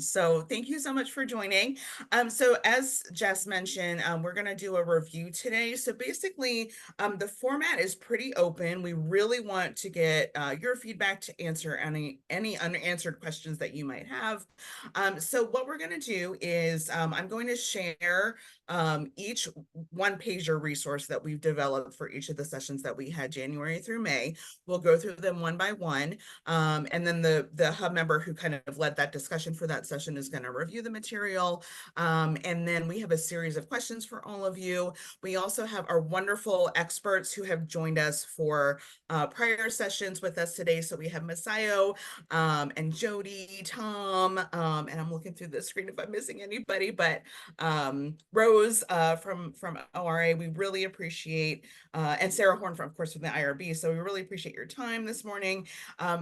So thank you so much for joining. So as Jess mentioned, we're going to do a review today. So basically, the format is pretty open. We really want to get your feedback to answer any unanswered questions that you might have. So what we're going to do is I'm going to share each one-pager resource that we've developed for each of the sessions that we had January through May. We'll go through them one by one. And then the hub member who kind of led that discussion for that session is going to review the material. And then we have a series of questions for all of you. We also have our wonderful experts who have joined us for prior sessions with us today. So we have Masayo and Jody, Tom, and I'm looking through the screen if I'm missing anybody, but Rose from ORA, we really appreciate, and Sarah Horn, from, of course, from the IRB. So we really appreciate your time this morning.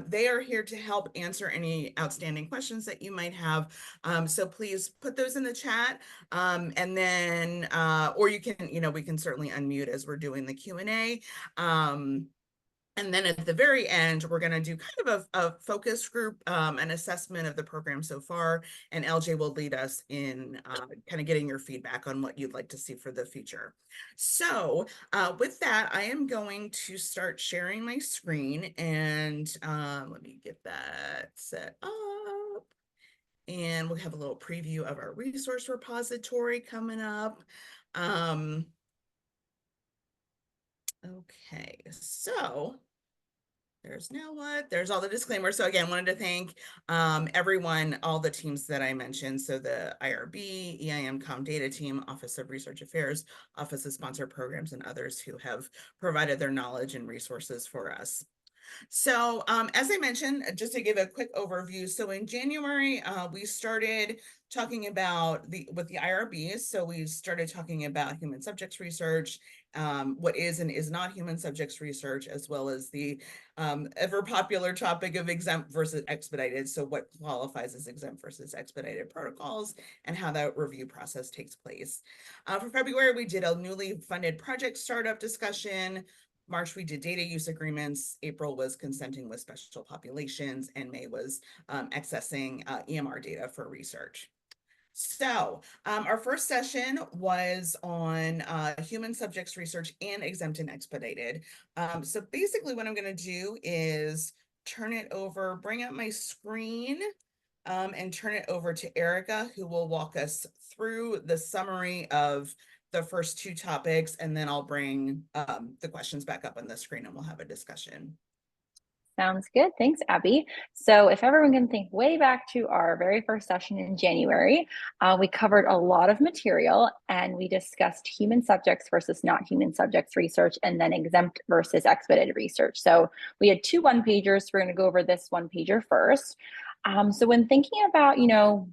They are here to help answer any outstanding questions that you might have. So please put those in the chat, and then, or you can, we can certainly unmute as we're doing the Q&A. And then at the very end, we're going to do kind of a focus group, an assessment of the program so far, and LJ will lead us in kind of getting your feedback on what you'd like to see for the future. So with that, I am going to start sharing my screen, and let me get that set up. And we'll have a little preview of our resource repository coming up. Okay, so there's now what? There's all the disclaimers. So again, wanted to thank everyone, all the teams that I mentioned. So the IRB, EIM Com Data Team, Office of Research Affairs, Office of Sponsor Programs, and others who have provided their knowledge and resources for us. So as I mentioned, just to give a quick overview, so in January, we started talking about with the IRBs. So we started talking about human subjects research, what is and is not human subjects research, as well as the ever popular topic of exempt versus expedited. So what qualifies as exempt versus expedited protocols and how that review process takes place. For February, we did a newly funded project startup discussion. March, we did data use agreements. April was consenting with special populations, and May was accessing EMR data for research. So our first session was on human subjects research and exempt and expedited. So basically what I'm going to do is turn it over, bring up my screen, and turn it over to Erica, who will walk us through the summary of the first two topics, and then I'll bring the questions back up on the screen and we'll have a discussion. Sounds good. Thanks, Abby. So if everyone can think way back to our very first session in January, we covered a lot of material and we discussed human subjects versus not human subjects research, and then exempt versus expedited research. So we had two one-pagers. We're going to go over this one-pager first. So when thinking about,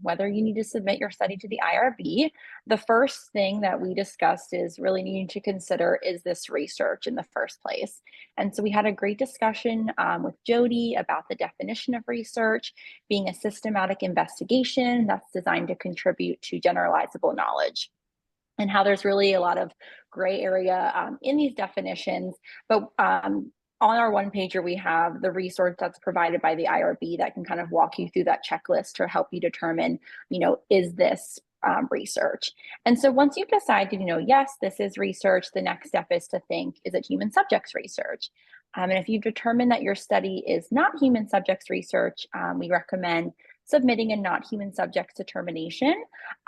whether you need to submit your study to the IRB, the first thing that we discussed is really needing to consider, is this research in the first place? And so we had a great discussion with Jody about the definition of research being a systematic investigation that's designed to contribute to generalizable knowledge, and how there's really a lot of gray area in these definitions. But on our one pager, we have the resource that's provided by the IRB that can kind of walk you through that checklist to help you determine, is this research? And so once you've decided, yes, this is research, the next step is to think, is it human subjects research? And if you determine that your study is not human subjects research, we recommend submitting a not human subjects determination.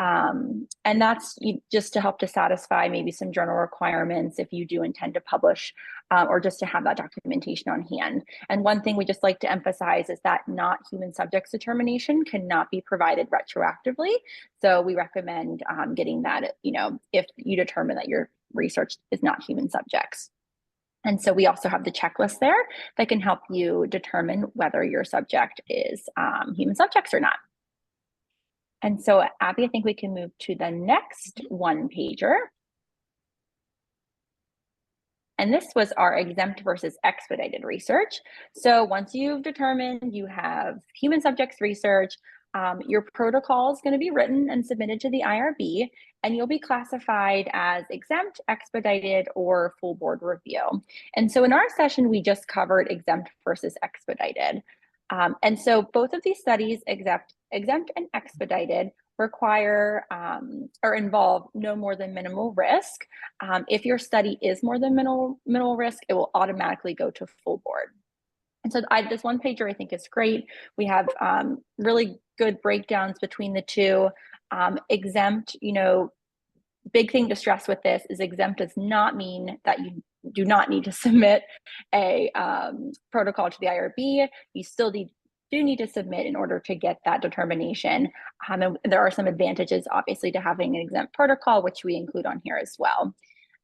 And that's just to help to satisfy maybe some journal requirements if you do intend to publish, or just to have that documentation on hand. And one thing we just like to emphasize is that not human subjects determination cannot be provided retroactively. So we recommend getting that, if you determine that your research is not human subjects. And so we also have the checklist there that can help you determine whether your subject is human subjects or not. And so, Abby, I think we can move to the next one pager. And this was our exempt versus expedited research. So once you've determined you have human subjects research, your protocol is going to be written and submitted to the IRB, and you'll be classified as exempt, expedited, or full board review. And so in our session, we just covered exempt versus expedited. And so both of these studies, exempt exempt and expedited require or involve no more than minimal risk. If your study is more than minimal risk, it will automatically go to full board. And so this one pager I think is great. We have really good breakdowns between the two. Exempt, big thing to stress with this is exempt does not mean that you do not need to submit a protocol to the IRB. You still do need to submit in order to get that determination. And there are some advantages, obviously, to having an exempt protocol, which we include on here as well.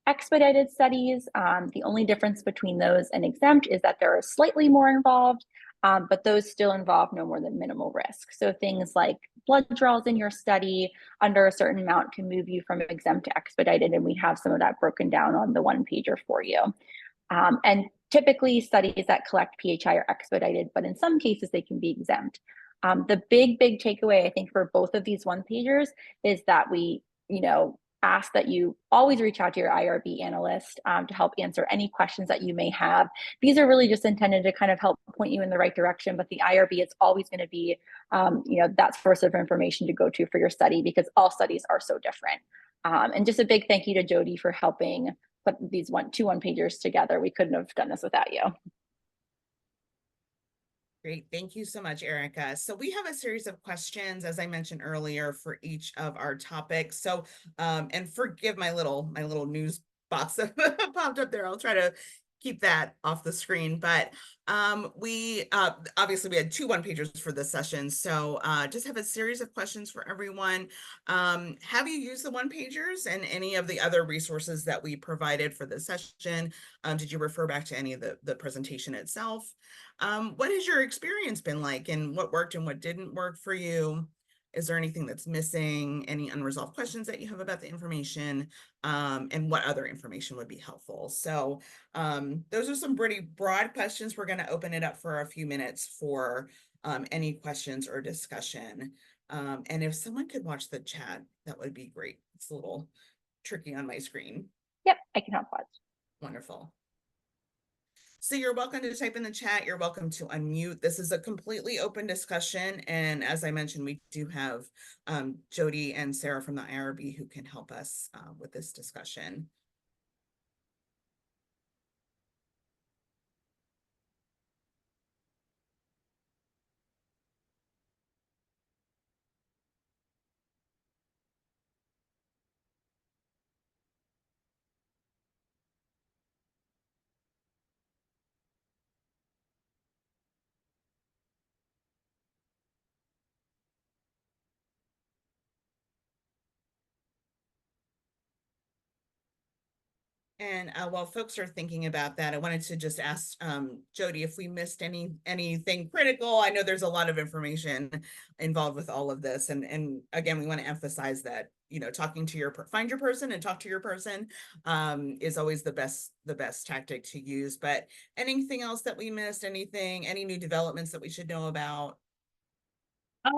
Expedited studies, the only difference between those and exempt is that there are slightly more involved, but those still involve no more than minimal risk. So things like blood draws in your study under a certain amount can move you from exempt to expedited, and we have some of that broken down on the one pager for you. And typically studies that collect PHI are expedited, but in some cases they can be exempt. The big takeaway, I think, for both of these one pagers is that we, ask that you always reach out to your IRB analyst to help answer any questions that you may have. These are really just intended to kind of help point you in the right direction, but the IRB is always going to be, that source of information to go to for your study, because all studies are so different. And just a big thank you to Jody for helping put these two one-pagers together. We couldn't have done this without you. Great. Thank you so much, Erica. So we have a series of questions, as I mentioned earlier, for each of our topics. So, and forgive my little news box that popped up there. I'll try to keep that off the screen, but we obviously we had two one-pagers for this session. So just have a series of questions for everyone. Have you used the one-pagers and any of the other resources that we provided for this session? Did you refer back to any of the presentation itself? What has your experience been like, and what worked and what didn't work for you? Is there anything that's missing? Any unresolved questions that you have about the information? And what other information would be helpful? So those are some pretty broad questions. We're going to open it up for a few minutes for any questions or discussion. And if someone could watch the chat, that would be great. It's a little tricky on my screen. Yep, I can help watch. Wonderful. So you're welcome to type in the chat. You're welcome to unmute. This is a completely open discussion. And as I mentioned, we do have Jody and Sarah from the IRB who can help us with this discussion. And while folks are thinking about that, I wanted to just ask Jody if we missed anything critical. I know there's a lot of information involved with all of this, and again, we want to emphasize that talking to find your person and talk to your person is always the best tactic to use. But anything else that we missed? Any new developments that we should know about? I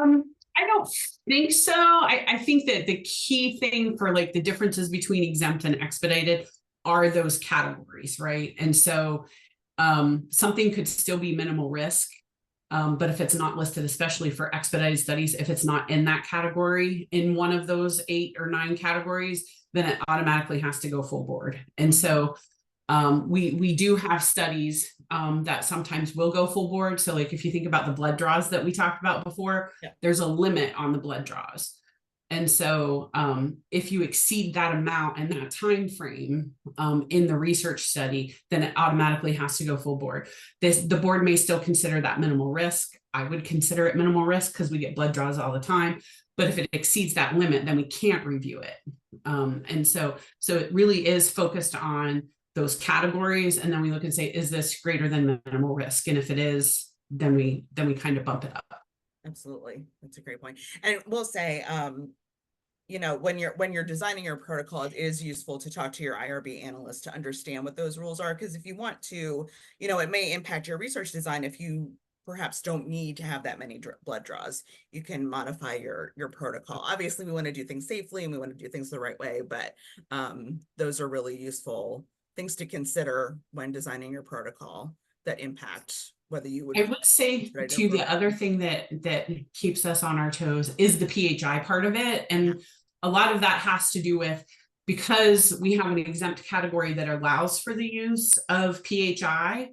don't think so. I think that the key thing for like the differences between exempt and expedited are those categories, right? And so something could still be minimal risk, but if it's not listed, especially for expedited studies, if it's not in that category, in one of those 8 or 9 categories, then it automatically has to go full board. And so we do have studies that sometimes will go full board. So like if you think about the blood draws that we talked about before, yeah, there's a limit on the blood draws. And so if you exceed that amount and that time frame in the research study, then it automatically has to go full board. The board may still consider that minimal risk. I would consider it minimal risk because we get blood draws all the time. But if it exceeds that limit, then we can't review it. And so it really is focused on those categories. And then we look and say, is this greater than minimal risk? And if it is, then we kind of bump it up. Absolutely. That's a great point. And we'll say, when you're designing your protocol, it is useful to talk to your IRB analyst to understand what those rules are. Because if you want to, it may impact your research design if you perhaps don't need to have that many blood draws. You can modify your protocol. Obviously, we want to do things safely and we want to do things the right way, but those are really useful things to consider when designing your protocol that impact whether you would I would say expedite too, over. the other thing that keeps us on our toes is the PHI part of it. And a lot of that has to do with, because we have an exempt category that allows for the use of PHI,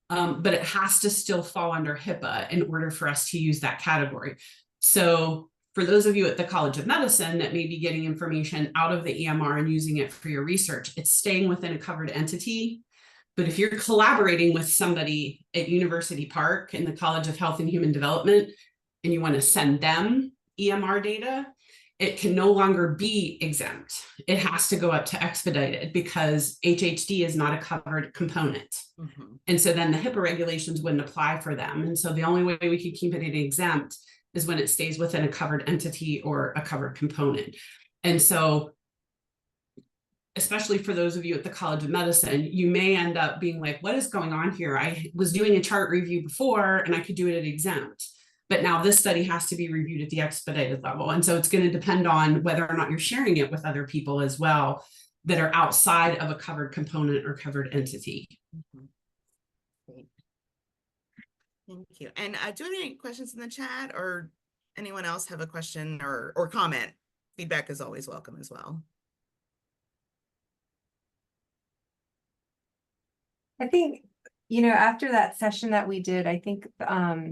but it has to still fall under HIPAA in order for us to use that category. So for those of you at the College of Medicine that may be getting information out of the EMR and using it for your research, it's staying within a covered entity. But if you're collaborating with somebody at University Park in the College of Health and Human Development, and you want to send them EMR data, it can no longer be exempt. It has to go up to expedited because HHD is not a covered component. Mm-hmm. And so then the HIPAA regulations wouldn't apply for them. And so the only way we could keep it exempt is when it stays within a covered entity or a covered component. And so, especially for those of you at the College of Medicine, you may end up being like, what is going on here? I was doing a chart review before and I could do it at exempt, but now this study has to be reviewed at the expedited level. And so it's going to depend on whether or not you're sharing it with other people as well that are outside of a covered component or covered entity. Mm-hmm. Great. Thank you. And do you have any questions in the chat, or anyone else have a question or comment? Feedback is always welcome as well. I think, after that session that we did, I think I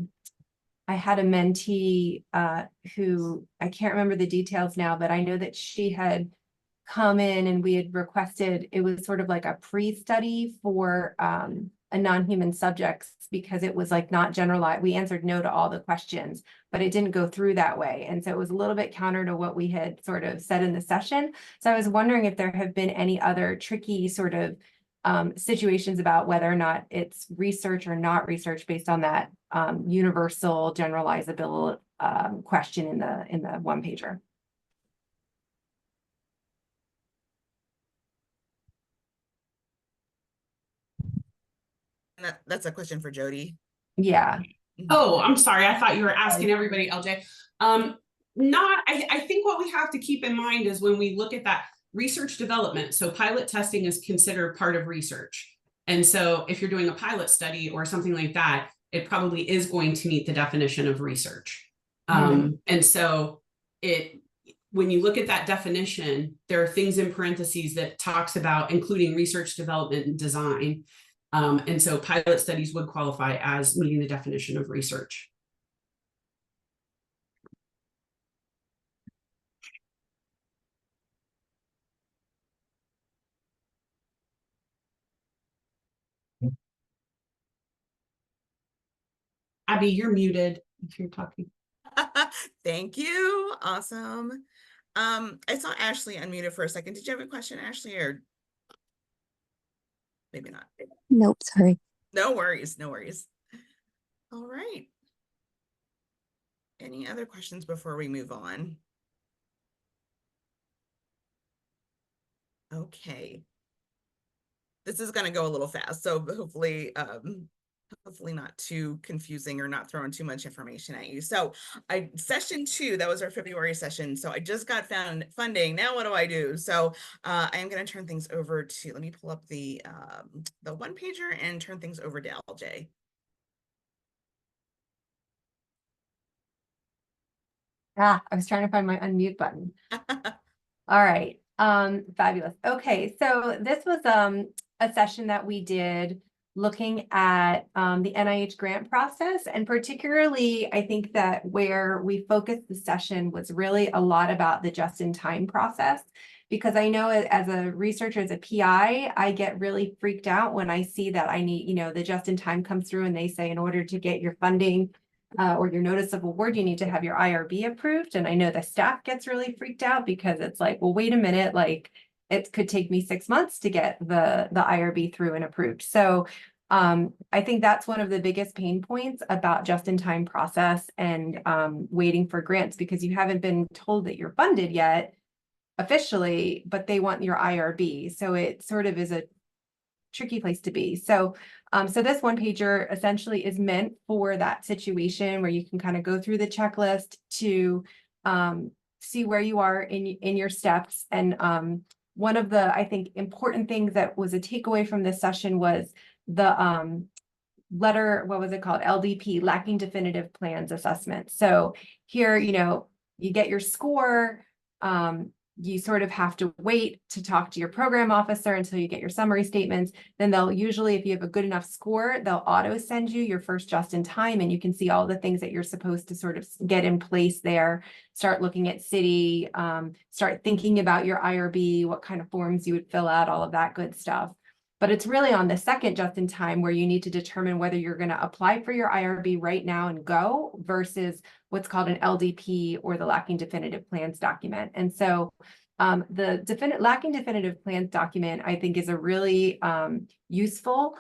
had a mentee who, I can't remember the details now, but I know that she had come in and we had requested, it was sort of like a pre-study for a non-human subjects, because it was like not generalized. We answered no to all the questions, but it didn't go through that way. And so it was a little bit counter to what we had sort of said in the session. So I was wondering if there have been any other tricky sort of situations about whether or not it's research or not research based on that universal generalizable question in the one pager. And that's a question for Jody. Yeah. Oh, I'm sorry. I thought you were asking everybody, LJ. I think what we have to keep in mind is when we look at that research development, so pilot testing is considered part of research. And so if you're doing a pilot study or something like that, it probably is going to meet the definition of research. And so when you look at that definition, there are things in parentheses that talks about including research development and design. And so pilot studies would qualify as meeting the definition of research. Abby, you're muted if you're talking. Thank you. Awesome. I saw Ashley unmuted for a second. Did you have a question, Ashley, or maybe not? Nope, sorry. No worries, no worries. All right. Any other questions before we move on? Okay. This is going to go a little fast, so hopefully not too confusing or not throwing too much information at you. So session 2, that was our February session. So I just got funding. Now what do I do? So I am going to turn things over to, let me pull up the one pager and turn things over to LJ. I was trying to find my unmute button. All right. Fabulous. Okay. So this was a session that we did looking at the NIH grant process. And particularly, I think that where we focused the session was really a lot about the just-in-time process. Because I know as a researcher, as a PI, I get really freaked out when I see that I need, the just-in-time comes through and they say in order to get your funding or your notice of award, you need to have your IRB approved. And I know the staff gets really freaked out because it's like, well, wait a minute, like it could take me 6 months to get the IRB through and approved. So I think that's one of the biggest pain points about just-in-time process and waiting for grants, because you haven't been told that you're funded yet officially, but they want your IRB. So it sort of is a tricky place to be. So this one pager essentially is meant for that situation where you can kind of go through the checklist to see where you are in your steps. And one of the, I think, important things that was a takeaway from this session was the what was it called? LDP, lacking definitive plans assessment. So here, you get your score. You sort of have to wait to talk to your program officer until you get your summary statements. Then they'll usually, if you have a good enough score, they'll auto send you your first just in time, and you can see all the things that you're supposed to sort of get in place there. Start looking at city, start thinking about your IRB, what kind of forms you would fill out, all of that good stuff. But it's really on the second just in time where you need to determine whether you're going to apply for your IRB right now and go versus what's called an LDP, or the lacking definitive plans document. And so the lacking definitive plans document, I think, is a really useful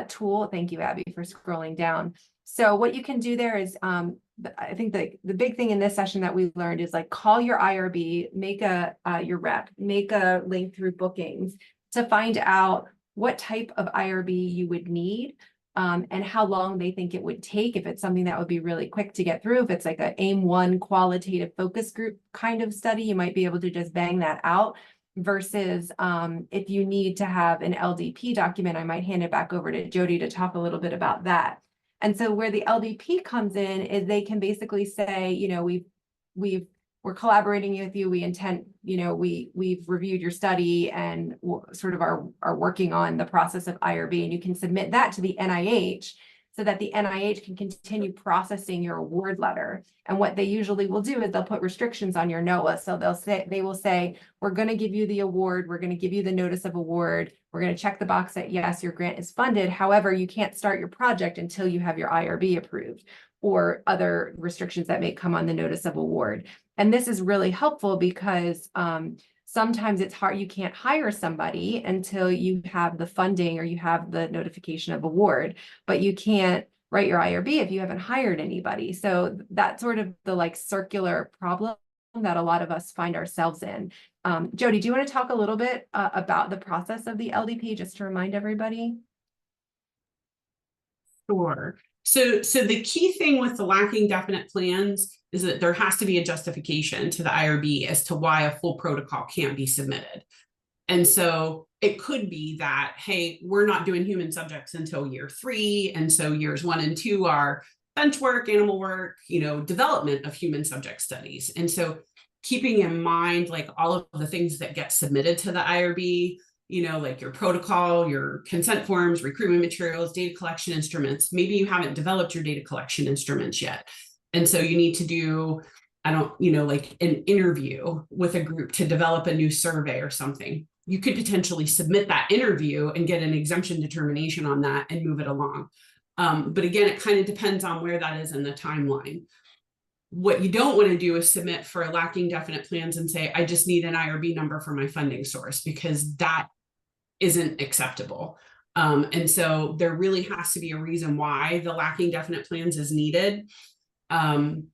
tool. Thank you, Abby, for scrolling down. So what you can do there is, I think the big thing in this session that we learned is like call your IRB, make your rep, make a link through bookings to find out what type of IRB you would need, and how long they think it would take. If it's something that would be really quick to get through, if it's like an AIM-1 qualitative focus group kind of study, you might be able to just bang that out. Versus if you need to have an LDP document, I might hand it back over to Jody to talk a little bit about that. And so where the LDP comes in is they can basically say, we're collaborating with you. We intend, we've reviewed your study and sort of are working on the process of IRB, and you can submit that to the NIH so that the NIH can continue processing your award letter. And what they usually will do is they'll put restrictions on your NOAA. So they will say, we're going to give you the award. We're going to give you the notice of award. We're going to check the box that yes, your grant is funded. However, you can't start your project until you have your IRB approved, or other restrictions that may come on the notice of award. And this is really helpful because sometimes it's hard, you can't hire somebody until you have the funding or you have the notification of award, but you can't write your IRB if you haven't hired anybody. So that's sort of the like circular problem that a lot of us find ourselves in. Jody, do you want to talk a little bit about the process of the LDP, just to remind everybody? Sure. So the key thing with the lacking definite plans is that there has to be a justification to the IRB as to why a full protocol can't be submitted. And so it could be that, hey, we're not doing human subjects until year 3. And so years 1 and 2 are bench work, animal work, development of human subject studies. And so keeping in mind, like all of the things that get submitted to the IRB, like your protocol, your consent forms, recruitment materials, data collection instruments. Maybe you haven't developed your data collection instruments yet. And so you need to do, like an interview with a group to develop a new survey or something. You could potentially submit that interview and get an exemption determination on that and move it along. But again, it kind of depends on where that is in the timeline. What you don't want to do is submit for lacking definite plans and say, I just need an IRB number for my funding source, because that isn't acceptable. And so there really has to be a reason why the lacking definite plans is needed. And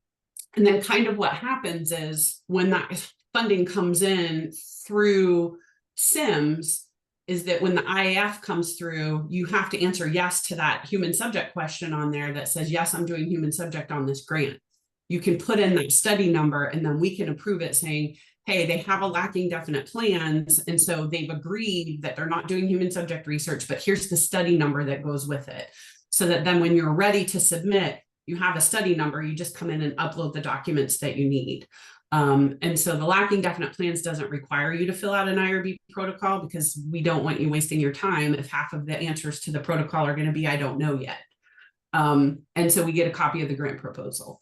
then kind of what happens is when that funding comes in through SIMS, is that when the IAF comes through, you have to answer yes to that human subject question on there that says, yes, I'm doing human subject on this grant. You can put in that study number, and then we can approve it saying, hey, they have a lacking definite plans. And so they've agreed that they're not doing human subject research, but here's the study number that goes with it. So that then when you're ready to submit, you have a study number, you just come in and upload the documents that you need. And so the lacking definite plans doesn't require you to fill out an IRB protocol, because we don't want you wasting your time if half of the answers to the protocol are going to be, I don't know yet. And so we get a copy of the grant proposal.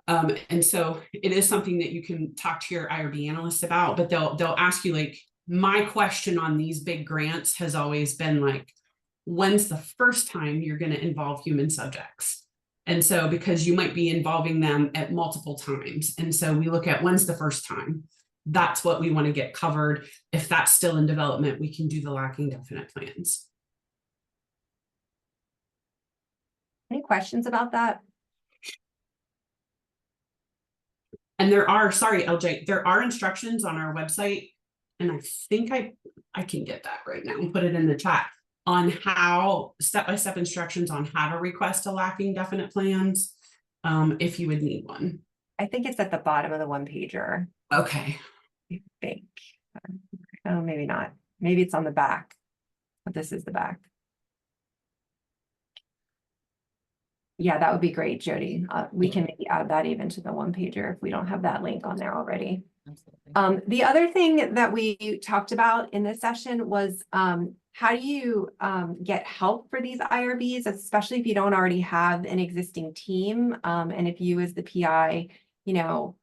And so it is something that you can talk to your IRB analyst about, but they'll ask you, like, my question on these big grants has always been like, when's the first time you're going to involve human subjects? And so, because you might be involving them at multiple times. And so we look at when's the first time. That's what we want to get covered. If that's still in development, we can do the lacking definite plans. Any questions about that? And there are, sorry, LJ, there are instructions on our website. And I think I can get that right now and put it in the chat on how, step-by-step instructions on how to request a lacking definite plans, if you would need one. I think it's at the bottom of the one pager. Okay. I think. Oh, maybe not. Maybe it's on the back, but this is the back. Yeah, that would be great, Jody. We can maybe add that even to the one pager if we don't have that link on there already. Absolutely. The other thing that we talked about in this session was how do you get help for these IRBs, especially if you don't already have an existing team, and if you as the PI, you know,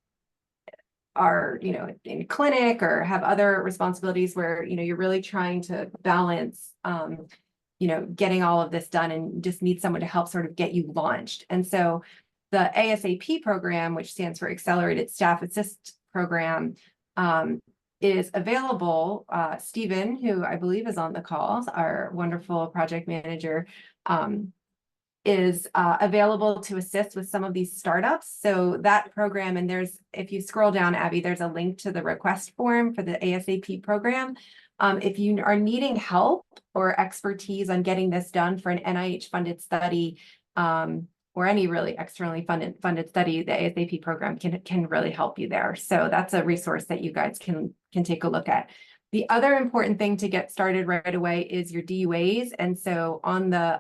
are, you know, in clinic or have other responsibilities where, you know, you're really trying to balance, you know, getting all of this done and just need someone to help sort of get you launched. And so the ASAP program, which stands for Accelerated Staff Assist Program, is available. Stephen, who I believe is on the call, our wonderful project manager, is available to assist with some of these startups. So that program, and there's, if you scroll down, Abby, there's a link to the request form for the ASAP program. If you are needing help or expertise on getting this done for an NIH funded study, or any really externally funded study, the ASAP program can really help you there. So that's a resource that you guys can take a look at. The other important thing to get started right away is your DUAs. And so on the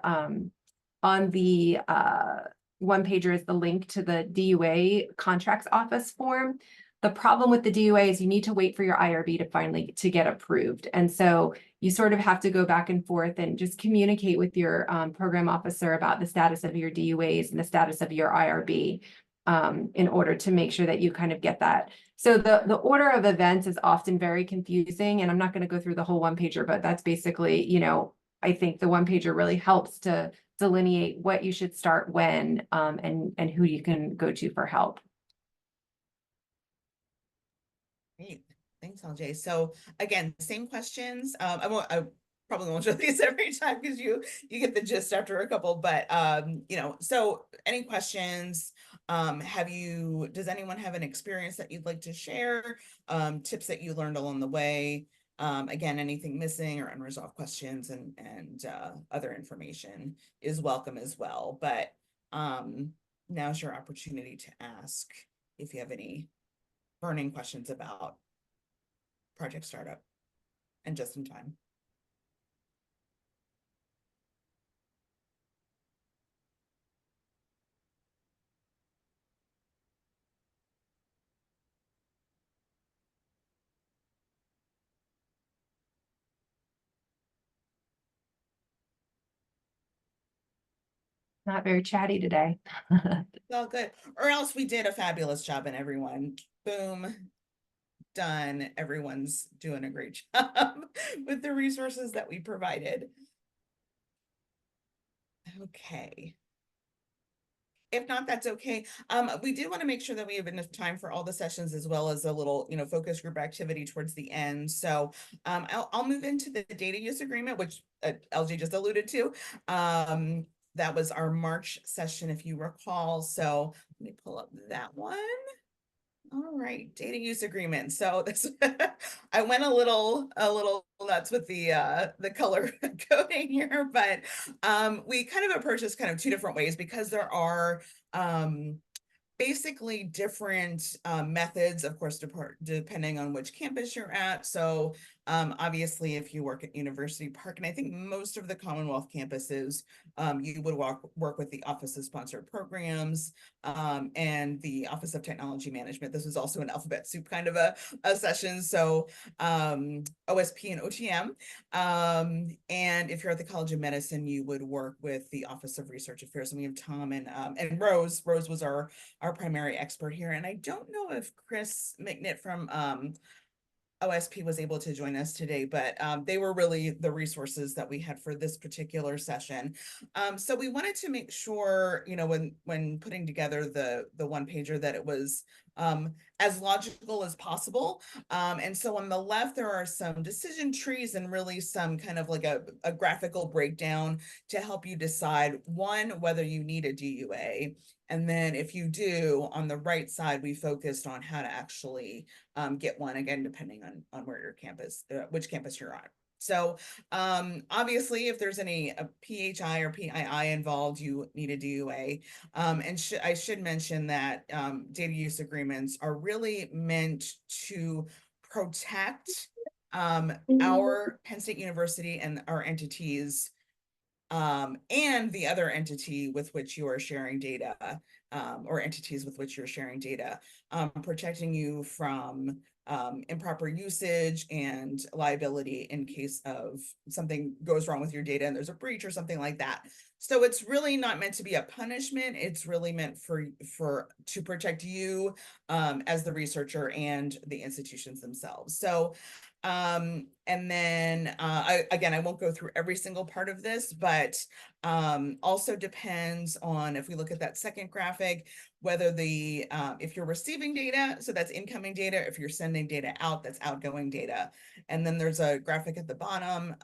one pager is the link to the DUA contracts office form. The problem with the DUA is you need to wait for your IRB to finally get approved. And so you sort of have to go back and forth and just communicate with your program officer about the status of your DUAs and the status of your IRB in order to make sure that you kind of get that. So the order of events is often very confusing, and I'm not going to go through the whole one pager, but that's basically, you know, I think the one pager really helps to delineate what you should start when, and who you can go to for help. Great. Thanks, LJ. So again, same questions. I probably won't show these every time because you get the gist after a couple, but you know, so any questions? Does anyone have an experience that you'd like to share? Tips that you learned along the way? Again, anything missing or unresolved questions and other information is welcome as well. But now's your opportunity to ask if you have any burning questions about project startup and just in time. Not very chatty today. It's all good. Or else we did a fabulous job and everyone, boom, done. Everyone's doing a great job with the resources that we provided. Okay. If not, that's okay. We did want to make sure that we have enough time for all the sessions as well as a little, you know, focus group activity towards the end. So I'll move into the data use agreement, which LG just alluded to. That was our March session, if you recall. So let me pull up that one. All right, data use agreement. So this, I went a little nuts with the color coding here, but we kind of approach this kind of two different ways because there are basically different methods, of course, depending on which campus you're at. So obviously, if you work at University Park, and I think most of the Commonwealth campuses, you would work with the Office of Sponsored Programs and the Office of Technology Management. This is also an alphabet soup kind of a session. So OSP and OTM. And if you're at the College of Medicine, you would work with the Office of Research Affairs. And we have Tom and Rose. Rose was our primary expert here. And I don't know if Chris McNitt from OSP was able to join us today, but they were really the resources that we had for this particular session. So we wanted to make sure, you know, when putting together the one pager that it was as logical as possible. And so on the left, there are some decision trees and really some kind of like a graphical breakdown to help you decide, one, whether you need a DUA. And then if you do, on the right side, we focused on how to actually get one, again, depending on where your campus, which campus you're on. So obviously, if there's any PHI or PII involved, you need a DUA. And I should mention that data use agreements are really meant to protect our Penn State University and our entities and the other entity with which you are sharing data, or entities with which you're sharing data, protecting you from improper usage and liability in case of something goes wrong with your data and there's a breach or something like that. So it's really not meant to be a punishment. It's really meant to protect you as the researcher and the institutions themselves. So and then again, I won't go through every single part of this, but also depends on, if we look at that second graphic, whether if you're receiving data, so that's incoming data. If you're sending data out, that's outgoing data. And then there's a graphic at the bottom,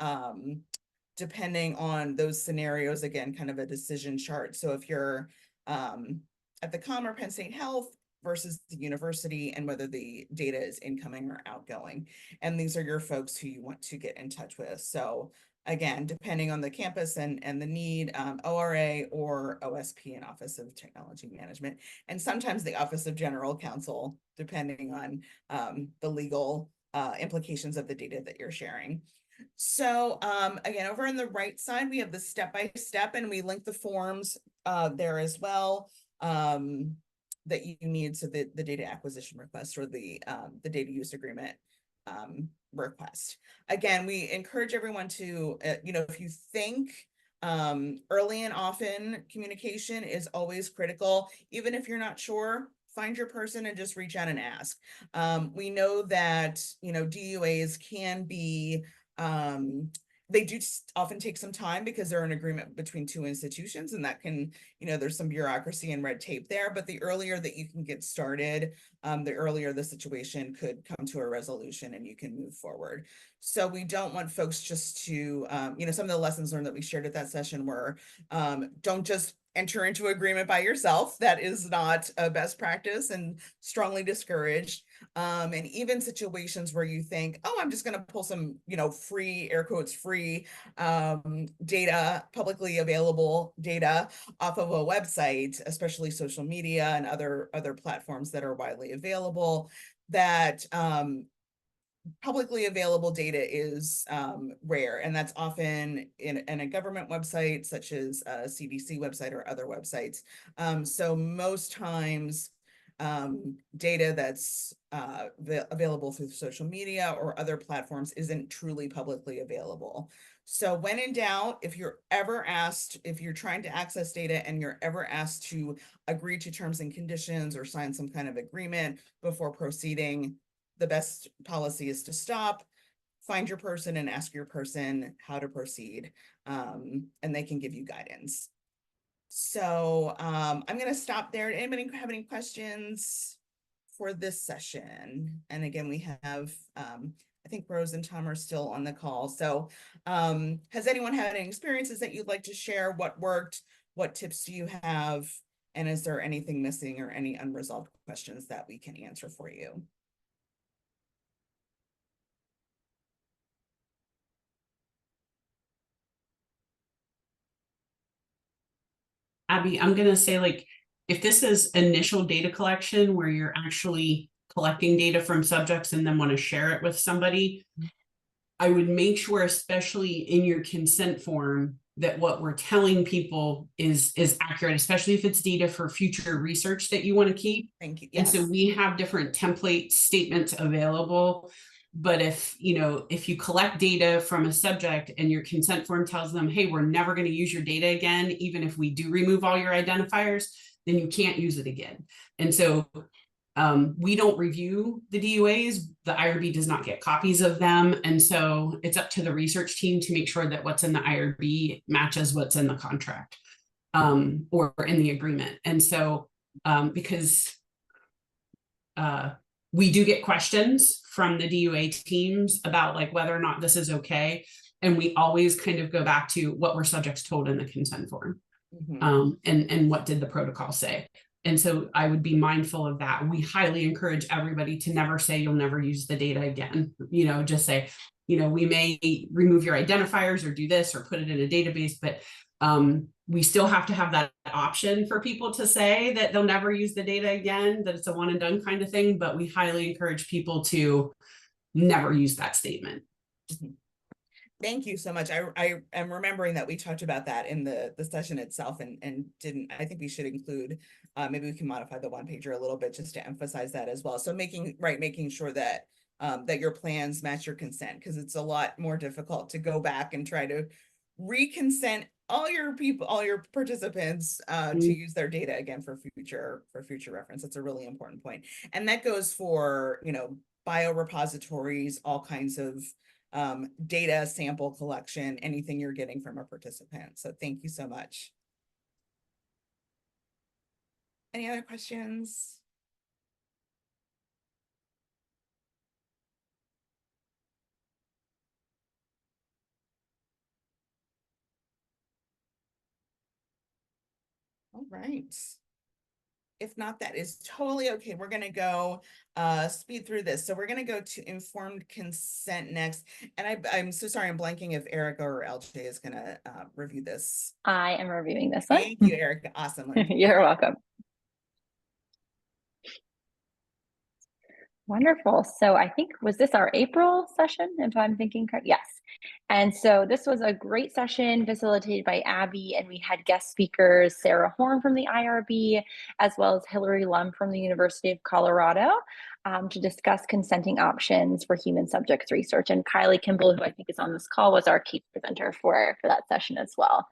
depending on those scenarios, again, kind of a decision chart. So if you're at the Com or Penn State Health versus the university, and whether the data is incoming or outgoing. And these are your folks who you want to get in touch with. So again, depending on the campus and the need, ORA or OSP, and Office of Technology Management, and sometimes the Office of General Counsel, depending on the legal implications of the data that you're sharing. So again, over on the right side, we have the step-by-step, and we link the forms there as well, that you need. So the data acquisition request, or the data use agreement request. Again, we encourage everyone to, if you think early and often communication is always critical, even if you're not sure, find your person and just reach out and ask. We know that, DUAs can be, they do often take some time because they're an agreement between two institutions, and that can, there's some bureaucracy and red tape there, but the earlier that you can get started, the earlier the situation could come to a resolution and you can move forward. So we don't want folks just to, some of the lessons learned that we shared at that session were, don't just enter into agreement by yourself. That is not a best practice and strongly discouraged. And even situations where you think, oh, I'm just going to pull some, free, air quotes, free data, publicly available data off of a website, especially social media and other platforms that are widely available, that publicly available data is rare, and that's often in a government website, such as a CDC website or other websites. So most times, data that's available through social media or other platforms isn't truly publicly available. So when in doubt, if you're trying to access data and you're ever asked to agree to terms and conditions or sign some kind of agreement before proceeding, the best policy is to stop, find your person, and ask your person how to proceed, and they can give you guidance. So I'm going to stop there. Anybody have any questions for this session? And again, we have, I think Rose and Tom are still on the call. So has anyone had any experiences that you'd like to share? What worked? What tips do you have? And is there anything missing or any unresolved questions that we can answer for you? Abby, I'm going to say, like, if this is initial data collection where you're actually collecting data from subjects and then want to share it with somebody, I would make sure, especially in your consent form, that what we're telling people is accurate, especially if it's data for future research that you want to keep. Thank you. Yes. And so we have different template statements available. But if you collect data from a subject and your consent form tells them, hey, we're never going to use your data again, even if we do remove all your identifiers, then you can't use it again. And so we don't review the DUAs. The IRB does not get copies of them. And so it's up to the research team to make sure that what's in the IRB matches what's in the contract or in the agreement. And so because we do get questions from the DUA teams about like whether or not this is okay. And we always kind of go back to what were subjects told in the consent form, and what did the protocol say. And so I would be mindful of that. We highly encourage everybody to never say you'll never use the data again. Just say, we may remove your identifiers or do this or put it in a database, but we still have to have that option for people to say that they'll never use the data again, that it's a one and done kind of thing. But we highly encourage people to never use that statement. Thank you so much. I am remembering that we talked about that in the session itself and didn't, I think we should include, maybe we can modify the one pager a little bit just to emphasize that as well. So making sure that that your plans match your consent, because it's a lot more difficult to go back and try to reconsent all your people, all your participants to use their data again for future reference. That's a really important point. And that goes for, you know, biorepositories, all kinds of data sample collection, anything you're getting from a participant. So thank you so much. Any other questions? All right. If not, that is totally okay. We're going to go speed through this. So we're going to go to informed consent next. And I'm so sorry, I'm blanking if Erica or LJ is going to review this. I am reviewing this one. Thank you, Erica. Awesome. You're welcome. Wonderful. So I think, was this our April session, if I'm thinking correct? Yes. And so this was a great session facilitated by Abby, and we had guest speakers, Sarah Horn from the IRB, as well as Hillary Lum from the University of Colorado, to discuss consenting options for human subjects research. And Kylie Kimball, who I think is on this call, was our key presenter for that session as well.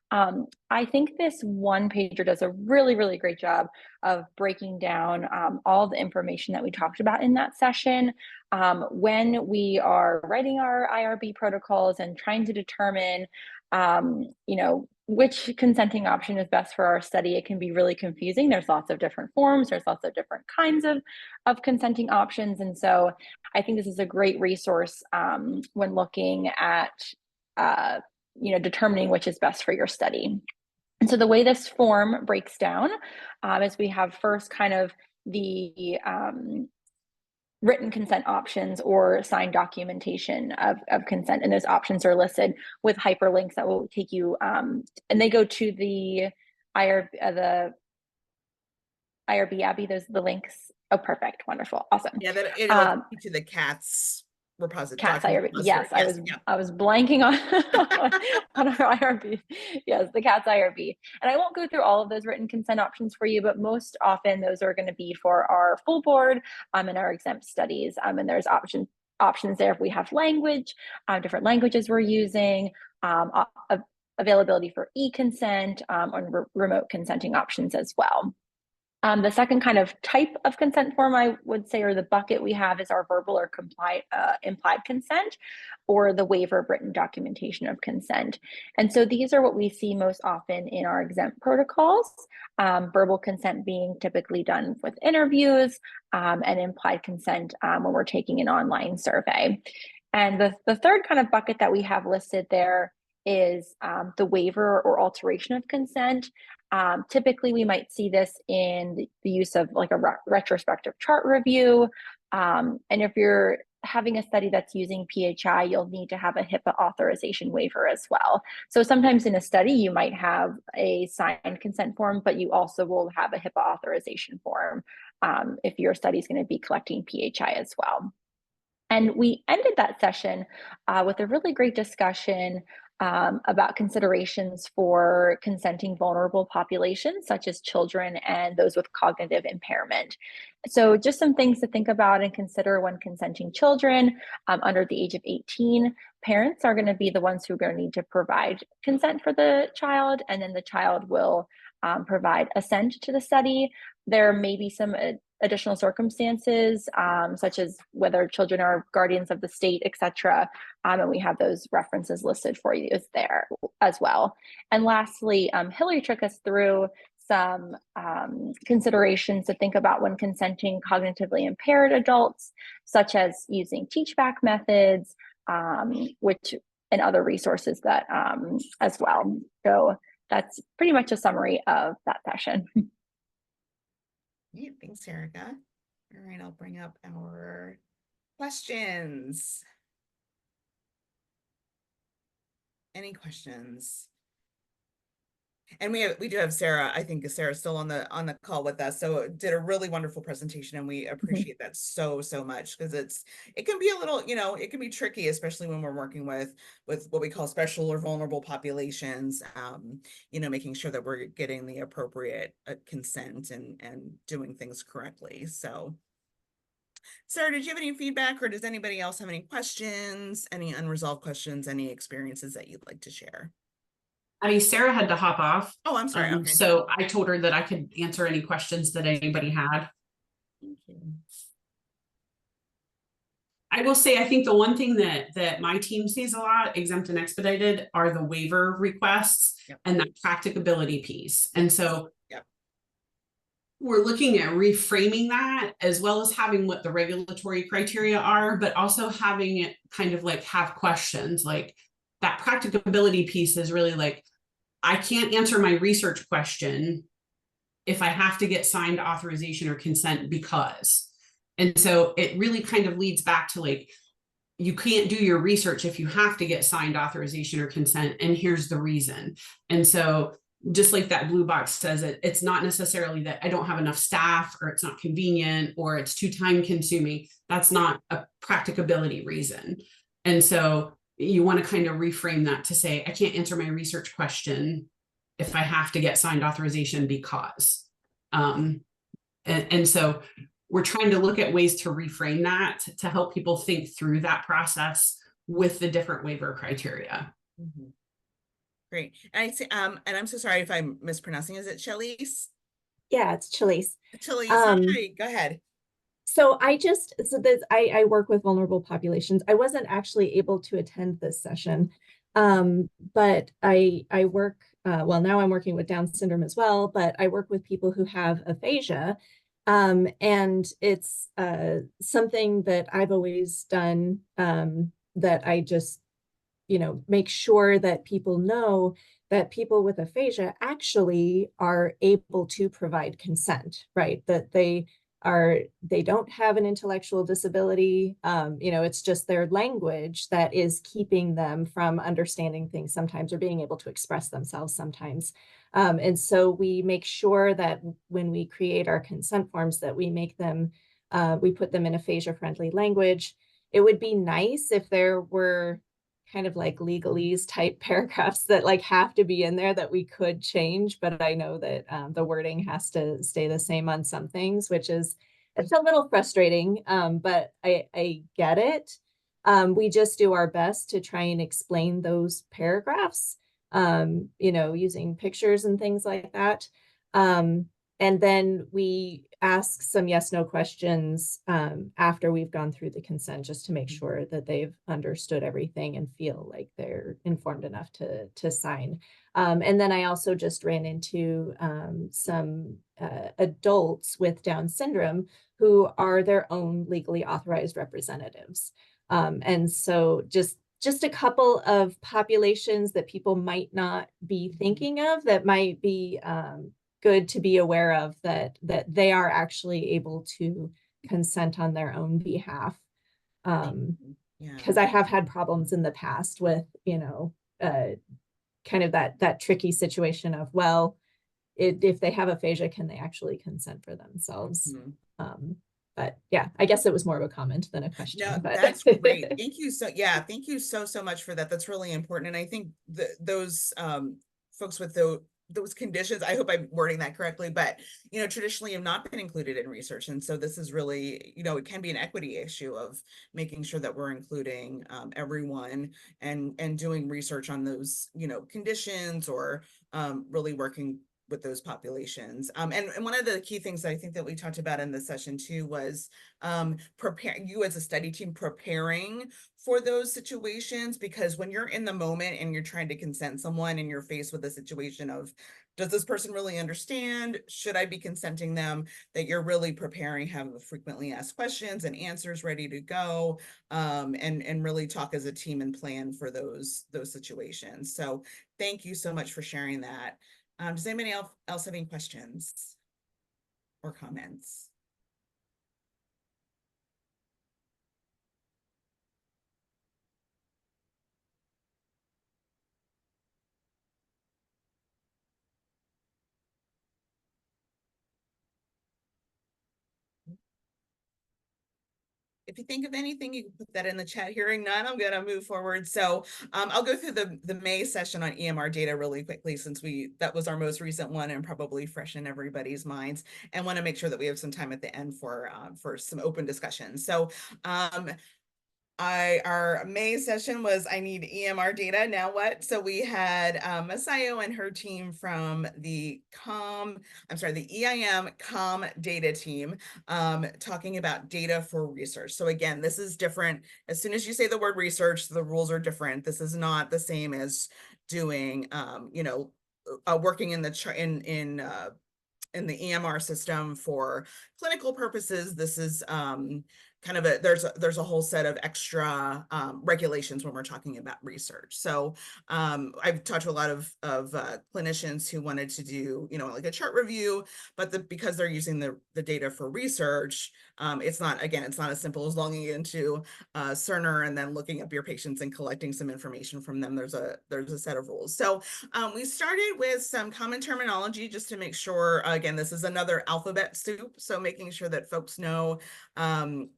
I think this one pager does a really, really great job of breaking down all the information that we talked about in that session. When we are writing our IRB protocols and trying to determine, you know, which consenting option is best for our study, it can be really confusing. There's lots of different forms, there's lots of different kinds of consenting options. And so I think this is a great resource when looking at you know, determining which is best for your study. And so the way this form breaks down is we have first kind of the written consent options or signed documentation of consent. And those options are listed with hyperlinks that will take you, and they go to the IRB, Abby, the links. Oh, perfect. Wonderful. Awesome. Yeah, that it'll take you to the CATS repository. CATS IRB. Yes, I was blanking on, on our IRB. Yes, the CATS IRB. And I won't go through all of those written consent options for you, but most often those are going to be for our full board and our exempt studies. And there's options there if we have language, different languages we're using, availability for e-consent, and remote consenting options as well. The second kind of type of consent form, I would say, or the bucket we have, is our verbal or implied consent, or the waiver of written documentation of consent. And so these are what we see most often in our exempt protocols, verbal consent being typically done with interviews, and implied consent when we're taking an online survey. And the third kind of bucket that we have listed there is the waiver or alteration of consent. Typically, we might see this in the use of like a retrospective chart review. And if you're having a study that's using PHI, you'll need to have a HIPAA authorization waiver as well. So sometimes in a study, you might have a signed consent form, but you also will have a HIPAA authorization form if your study is going to be collecting PHI as well. And we ended that session with a really great discussion about considerations for consenting vulnerable populations, such as children and those with cognitive impairment. So just some things to think about and consider when consenting children under the age of 18. Parents are going to be the ones who are going to need to provide consent for the child, and then the child will provide assent to the study. There may be some additional circumstances, such as whether children are guardians of the state, etc. And we have those references listed for you there as well. And lastly, Hillary took us through some considerations to think about when consenting cognitively impaired adults, such as using teach-back methods, and other resources that as well. So that's pretty much a summary of that session. Yeah, thanks, Erica. All right, I'll bring up our questions. Any questions? And we do have Sarah. I think Sarah's still on the call with us. So did a really wonderful presentation, and we appreciate that so much, because it can be a little, it can be tricky, especially when we're working with what we call special or vulnerable populations. Making sure that we're getting the appropriate consent and doing things correctly. So Sarah, did you have any feedback, or does anybody else have any questions, any unresolved questions, any experiences that you'd like to share? I mean, Sarah had to hop off. Oh, I'm sorry. Okay. So I told her that I could answer any questions that anybody had. Thank you. I will say, I think the one thing that my team sees a lot, exempt and expedited, are the waiver requests. Yep. And that practicability piece. And so yep. We're looking at reframing that, as well as having what the regulatory criteria are, but also having it kind of like have questions. Like that practicability piece is really like, I can't answer my research question if I have to get signed authorization or consent because. And so it really kind of leads back to like, you can't do your research if you have to get signed authorization or consent, and here's the reason. And so just like that blue box says, it's not necessarily that I don't have enough staff, or it's not convenient, or it's too time consuming. That's not a practicability reason. And so you want to kind of reframe that to say, I can't answer my research question if I have to get signed authorization because. And so we're trying to look at ways to reframe that to help people think through that process with the different waiver criteria. Mm-hmm. Great. And I say, and I'm so sorry if I'm mispronouncing. Is it Chelise? Yeah, it's Chelise. Chelise, hi, go ahead. So I work with vulnerable populations. I wasn't actually able to attend this session, but I work, well, now I'm working with Down syndrome as well, but I work with people who have aphasia. And it's something that I've always done, that I just, make sure that people know that people with aphasia actually are able to provide consent, right? That they don't have an intellectual disability. It's just their language that is keeping them from understanding things sometimes, or being able to express themselves sometimes. And so we make sure that when we create our consent forms, that we make them, we put them in aphasia friendly language. It would be nice if there were kind of like legalese type paragraphs that like have to be in there that we could change, but I know that the wording has to stay the same on some things, which is, it's a little frustrating, but I get it. We just do our best to try and explain those paragraphs, using pictures and things like that. And then we ask some yes/no questions after we've gone through the consent, just to make sure that they've understood everything and feel like they're informed enough to sign. And then I also just ran into some adults with Down syndrome who are their own legally authorized representatives. And so just a couple of populations that people might not be thinking of that might be good to be aware of, that they are actually able to consent on their own behalf. Because I have had problems in the past with, kind of that tricky situation of, well, if they have aphasia, can they actually consent for themselves? But yeah, I guess it was more of a comment than a question. No, but that's great. Thank you. Thank you so much for that. That's really important. And I think those folks with those conditions, I hope I'm wording that correctly, but traditionally have not been included in research. And so this is really, it can be an equity issue of making sure that we're including everyone and doing research on those, conditions, or really working with those populations. And one of the key things that I think that we talked about in this session too was preparing you as a study team, preparing for those situations, because when you're in the moment and you're trying to consent someone and you're faced with a situation of, does this person really understand? Should I be consenting them? That you're really preparing, have frequently asked questions and answers ready to go, and really talk as a team and plan for those situations. So thank you so much for sharing that. Does anybody else have any questions or comments? if you think of anything, you can put that in the chat. Hearing none, I'm going to move forward. So I'll go through the May session on EMR data really quickly, since that was our most recent one and probably fresh in everybody's minds, and want to make sure that we have some time at the end for some open discussion. So our May session was I need EMR data, now what? So we had Masayo and her team from the EIM COM data team talking about data for research. So again, this is different. As soon as you say the word research, the rules are different. This is not the same as doing working in the in the EMR system for clinical purposes. This is kind of there's a whole set of extra regulations when we're talking about research. So I've talked to a lot of clinicians who wanted to do, like a chart review, but because they're using the data for research, it's not as simple as logging into Cerner and then looking up your patients and collecting some information from them. There's a set of rules. So we started with some common terminology just to make sure, again, this is another alphabet soup. So making sure that folks know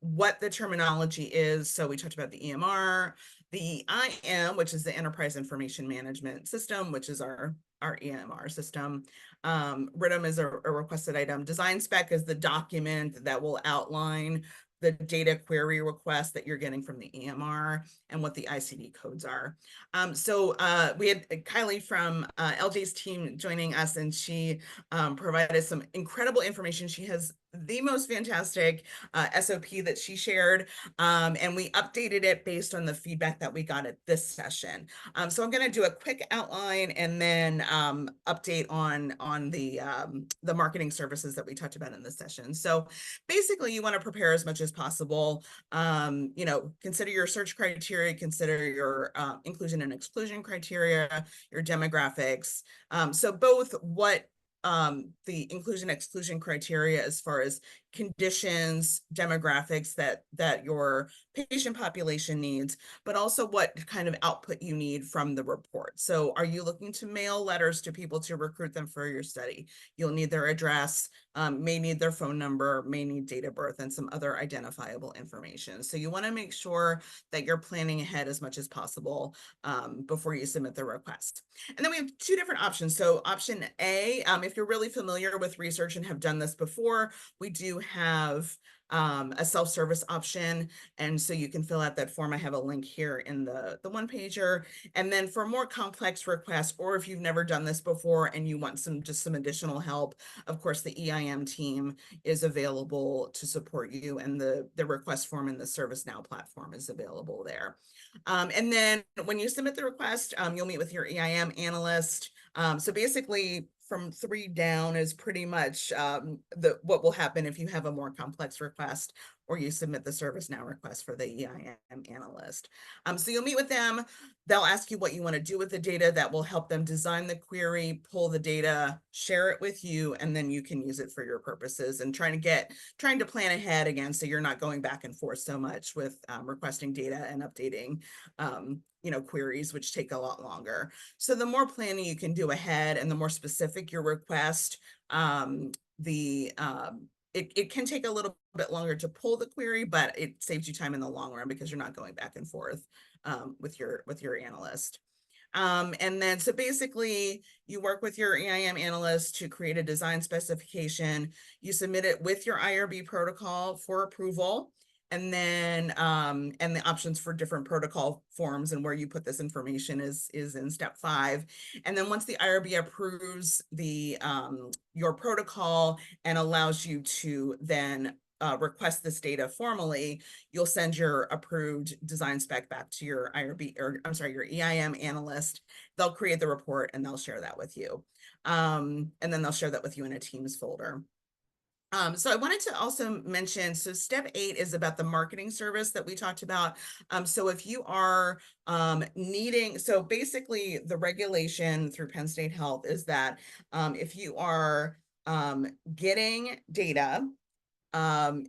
what the terminology is. So we talked about the EMR, the IM, which is the Enterprise Information Management System, which is our EMR system. RITM is a requested item. Design spec is the document that will outline the data query request that you're getting from the EMR and what the ICD codes are. So we had Kylie from LJ's team joining us, and she provided some incredible information. She has the most fantastic SOP that she shared, and we updated it based on the feedback that we got at this session. So I'm going to do a quick outline and then update on the marketing services that we talked about in this session. So basically, you want to prepare as much as possible. Consider your search criteria, consider your inclusion and exclusion criteria, your demographics. So both what the inclusion exclusion criteria as far as conditions, demographics that your patient population needs, but also what kind of output you need from the report. So are you looking to mail letters to people to recruit them for your study? You'll need their address, may need their phone number, may need date of birth, and some other identifiable information. So you want to make sure that you're planning ahead as much as possible before you submit the request. And then we have two different options. So option A, if you're really familiar with research and have done this before, we do have a self-service option, and so you can fill out that form. I have a link here in the one pager. And then for more complex requests, or if you've never done this before and you want just some additional help, of course the EIM team is available to support you, and the request form in the ServiceNow platform is available there. And then when you submit the request, you'll meet with your EIM analyst. So basically, from 3 down is pretty much what will happen if you have a more complex request or you submit the ServiceNow request for the EIM analyst. So you'll meet with them. They'll ask you what you want to do with the data. That will help them design the query, pull the data, share it with you, and then you can use it for your purposes, and trying to plan ahead again, so you're not going back and forth so much with requesting data and updating queries, which take a lot longer. So the more planning you can do ahead and the more specific your request, it can take a little bit longer to pull the query, but it saves you time in the long run because you're not going back and forth with your analyst. And then, so basically you work with your EIM analyst to create a design specification. You submit it with your IRB protocol for approval. And then, and the options for different protocol forms and where you put this information is in step 5. And then once the IRB approves your protocol and allows you to then request this data formally, you'll send your approved design spec back to your your EIM analyst. They'll create the report and they'll share that with you. And then they'll share that with you in a Teams folder. So I wanted to also mention, so step 8 is about the marketing service that we talked about. So if you are so basically the regulation through Penn State Health is that if you are getting data,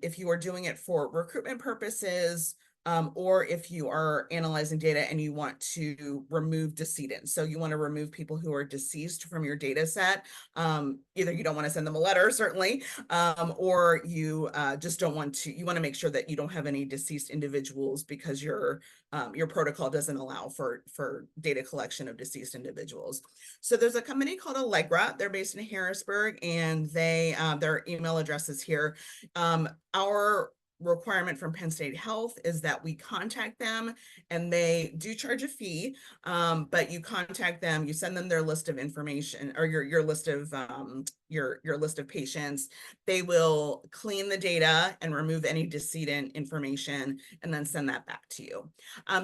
if you are doing it for recruitment purposes, or if you are analyzing data and you want to remove decedents. So you want to remove people who are deceased from your data set. Either you don't want to send them a letter, certainly, or you just don't want to, you want to make sure that you don't have any deceased individuals because your protocol doesn't allow for data collection of deceased individuals. So there's a company called Allegra. They're based in Harrisburg, and they their email address is here. Our requirement from Penn State Health is that we contact them, and they do charge a fee, but you contact them, you send them their list of information, or your list of your list of patients. They will clean the data and remove any decedent information and then send that back to you.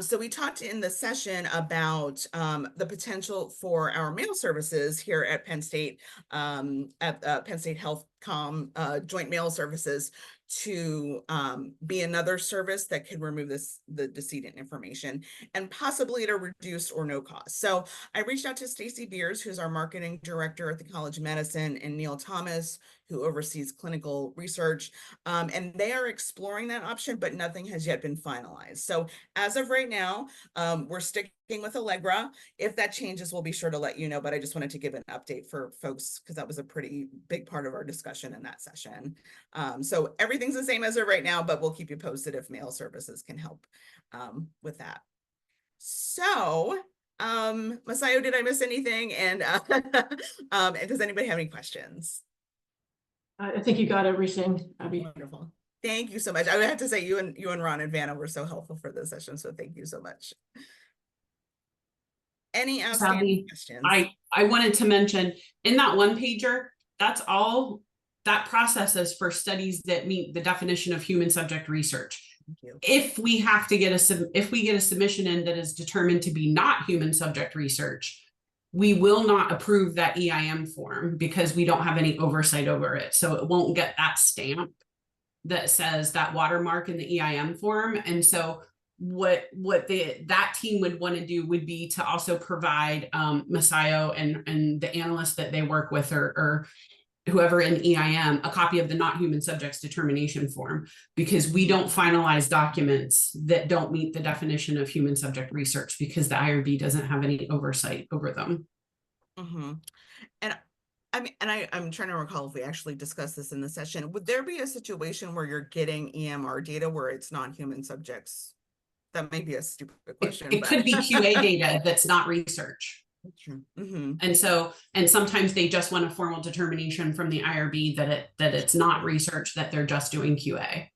So we talked in the session about the potential for our mail services here at Penn State, at Penn State Health Joint Mail Services, to be another service that could remove the decedent information, and possibly at a reduced or no cost. So I reached out to Stacy Beers, who's our marketing director at the College of Medicine, and Neil Thomas, who oversees clinical research, and they are exploring that option, but nothing has yet been finalized. So as of right now, we're sticking with Allegra. If that changes, we'll be sure to let you know, but I just wanted to give an update for folks because that was a pretty big part of our discussion in that session. So everything's the same as of right now, but we'll keep you posted if mail services can help with that. So, Masayo, did I miss anything? And does anybody have any questions? I think you got everything, Abby. Wonderful. Thank you so much. I would have to say you and Ron and Vanna were so helpful for this session. So thank you so much. Any outstanding questions? I wanted to mention in that one pager, that's all that process is for studies that meet the definition of human subject research. Thank you. If we have to get if we get a submission in that is determined to be not human subject research, we will not approve that EIM form because we don't have any oversight over it. So it won't get that stamp that says that watermark in the EIM form. And so what that team would want to do would be to also provide Masayo and the analysts that they work with, or whoever in EIM, a copy of the not human subjects determination form, because we don't finalize documents that don't meet the definition of human subject research because the IRB doesn't have any oversight over them. Mm-hmm. And I mean, and I'm trying to recall if we actually discussed this in the session. Would there be a situation where you're getting EMR data where it's non-human subjects? That may be a stupid question. It could be QA data that's not research. That's true. Mm-hmm. And sometimes they just want a formal determination from the IRB that it's not research, that they're just doing QA.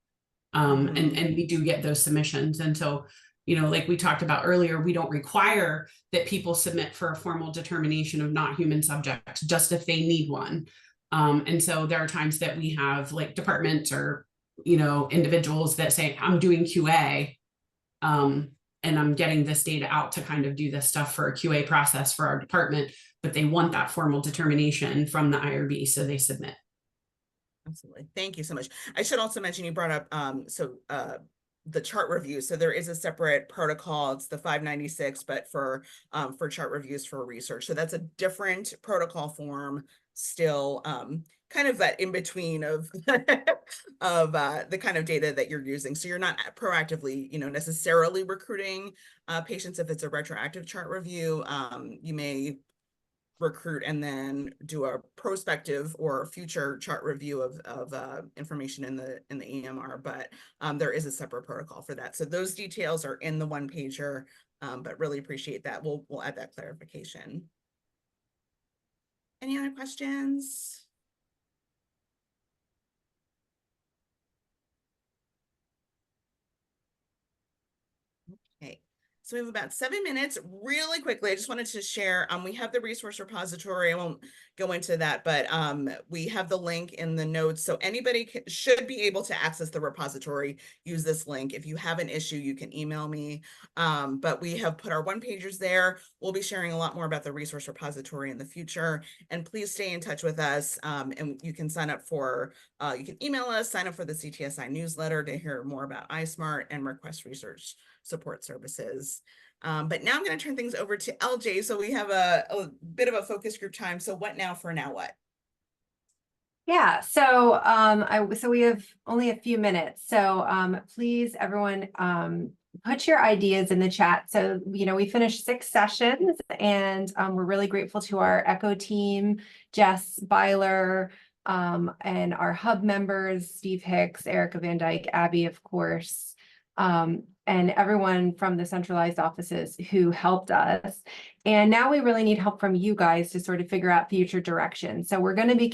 And we do get those submissions. And so, you know, like we talked about earlier, we don't require that people submit for a formal determination of not human subjects, just if they need one. And so there are times that we have like departments or, you know, individuals that say, I'm doing QA, and I'm getting this data out to kind of do this stuff for a QA process for our department, but they want that formal determination from the IRB, so they submit. Absolutely. Thank you so much. I should also mention, you brought up the chart review. So there is a separate protocol. It's the 596, but for chart reviews for research. So that's a different protocol form, still kind of that in between of of the kind of data that you're using. So you're not proactively, you know, necessarily recruiting patients. If it's a retroactive chart review, you may recruit and then do a prospective or future chart review of information in the EMR, but there is a separate protocol for that. So those details are in the one pager, but really appreciate that. We'll add that clarification. Any other questions? Okay. So we have about 7 minutes. Really quickly, I just wanted to share, we have the resource repository. I won't go into that, but we have the link in the notes. So anybody should be able to access the repository, use this link. If you have an issue, you can email me. But we have put our one-pagers there. We'll be sharing a lot more about the resource repository in the future. And please stay in touch with us. And you can sign up for, you can email us, sign up for the CTSI newsletter to hear more about iSmart and request research support services. But now I'm going to turn things over to LJ. So we have a bit of a focus group time. So what now for now what? Yeah, so we have only a few minutes. So please, everyone, put your ideas in the chat. So, we finished 6 sessions, and we're really grateful to our Echo team, Jess Byler, and our hub members, Steve Hicks, Erica Van Dyke, Abby, of course, and everyone from the centralized offices who helped us. And now we really need help from you guys to sort of figure out future direction. So we're going to be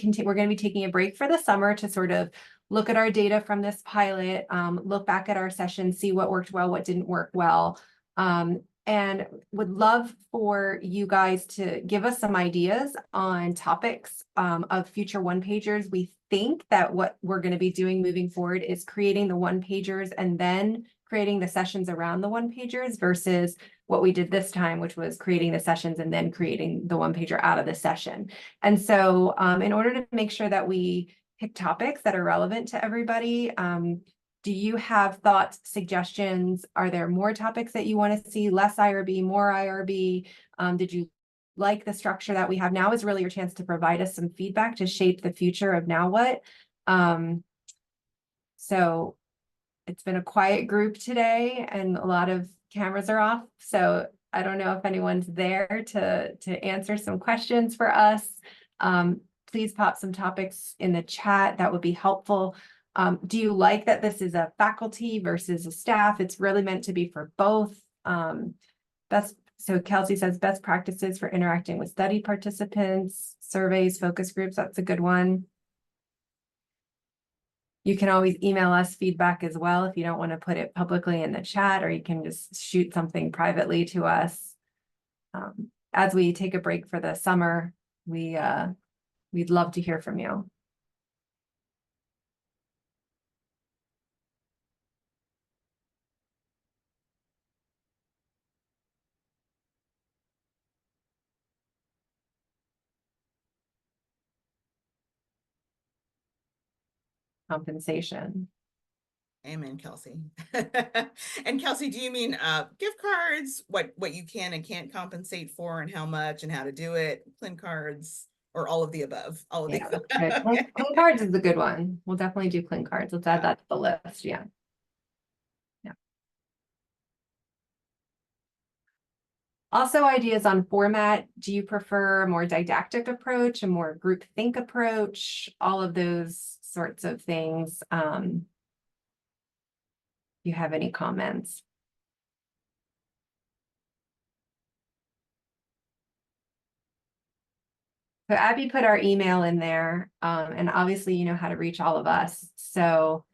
taking a break for the summer to sort of look at our data from this pilot, look back at our session, see what worked well, what didn't work well, and would love for you guys to give us some ideas on topics of future one-pagers. We think that what we're going to be doing moving forward is creating the one-pagers and then creating the sessions around the one-pagers versus what we did this time, which was creating the sessions and then creating the one-pager out of the session. And so in order to make sure that we pick topics that are relevant to everybody, do you have thoughts, suggestions? Are there more topics that you want to see, less IRB, more IRB? Did you like the structure that we have? Now is really your chance to provide us some feedback to shape the future of Now What. So it's been a quiet group today and a lot of cameras are off. So I don't know if anyone's there to answer some questions for us. Please pop some topics in the chat. That would be helpful. Do you like that this is a faculty versus a staff? It's really meant to be for both. So Kelsey says best practices for interacting with study participants, surveys, focus groups. That's a good one. You can always email us feedback as well if you don't want to put it publicly in the chat, or you can just shoot something privately to us. As we take a break for the summer, we'd love to hear from you. Compensation. Amen, Kelsey. And Kelsey, do you mean gift cards, what you can and can't compensate for and how much and how to do it, Clin cards, or all of the above? All of the above. Clin cards is a good one. We'll definitely do Clin cards. Let's add that to the list. Yeah. Also, ideas on format. Do you prefer a more didactic approach, a more group think approach, all of those sorts of things? You have any comments? So Abby put our email in there, and obviously you know how to reach all of us. So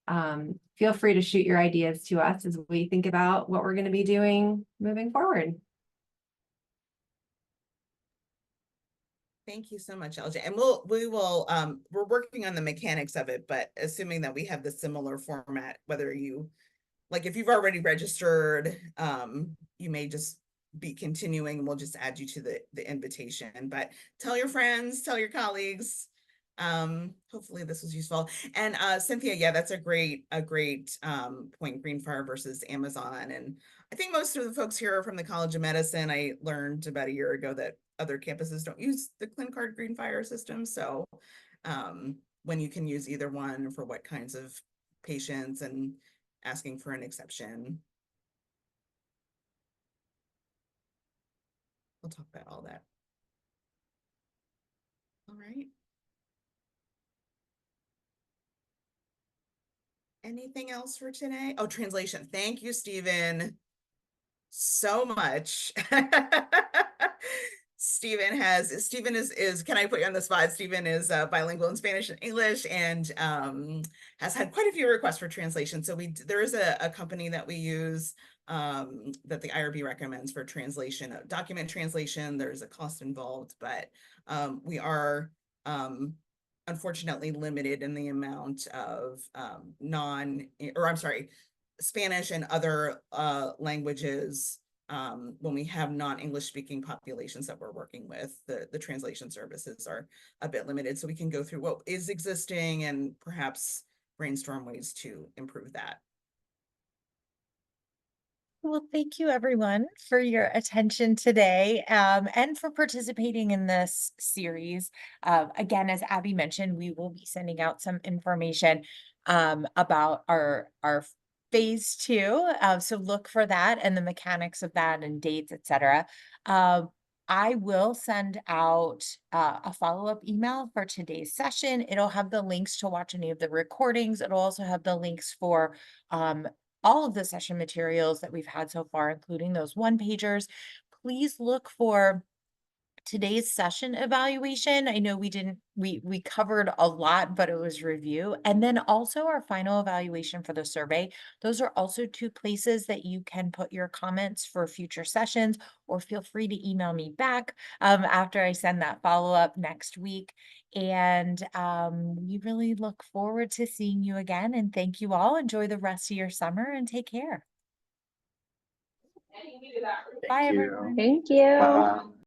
feel free to shoot your ideas to us as we think about what we're going to be doing moving forward. Thank you so much, LJ. And we're working on the mechanics of it, but assuming that we have the similar format, whether you, like if you've already registered, you may just be continuing. We'll just add you to the invitation, but tell your friends, tell your colleagues. Hopefully this was useful. And Cynthia, yeah, that's a great point, Greenfire versus Amazon. And I think most of the folks here are from the College of Medicine. I learned about a year ago that other campuses don't use the ClinCard Greenfire system. So when you can use either one, for what kinds of patients, and asking for an exception. We'll talk about all that. All right. Anything else for today? Oh, translation. Thank you, Stephen, so much. Stephen is, can I put you on the spot? Stephen is bilingual in Spanish and English, and has had quite a few requests for translation. So there is a company that we use that the IRB recommends for translation, document translation. There's a cost involved, but we are unfortunately limited in the amount of Spanish and other languages. When we have non-English speaking populations that we're working with, the translation services are a bit limited. So we can go through what is existing and perhaps brainstorm ways to improve that. Well, thank you everyone for your attention today and for participating in this series. Again, as Abby mentioned, we will be sending out some information about our phase 2. So look for that and the mechanics of that and dates, etc. I will send out a follow-up email for today's session. It'll have the links to watch any of the recordings. It'll also have the links for all of the session materials that we've had so far, including those one-pagers. Please look for today's session evaluation. I know we covered a lot, but it was review. And then also our final evaluation for the survey. Those are also 2 places that you can put your comments for future sessions, or feel free to email me back after I send that follow-up next week. And we really look forward to seeing you again. And thank you all. Enjoy the rest of your summer and take care. Bye, everyone. Thank you.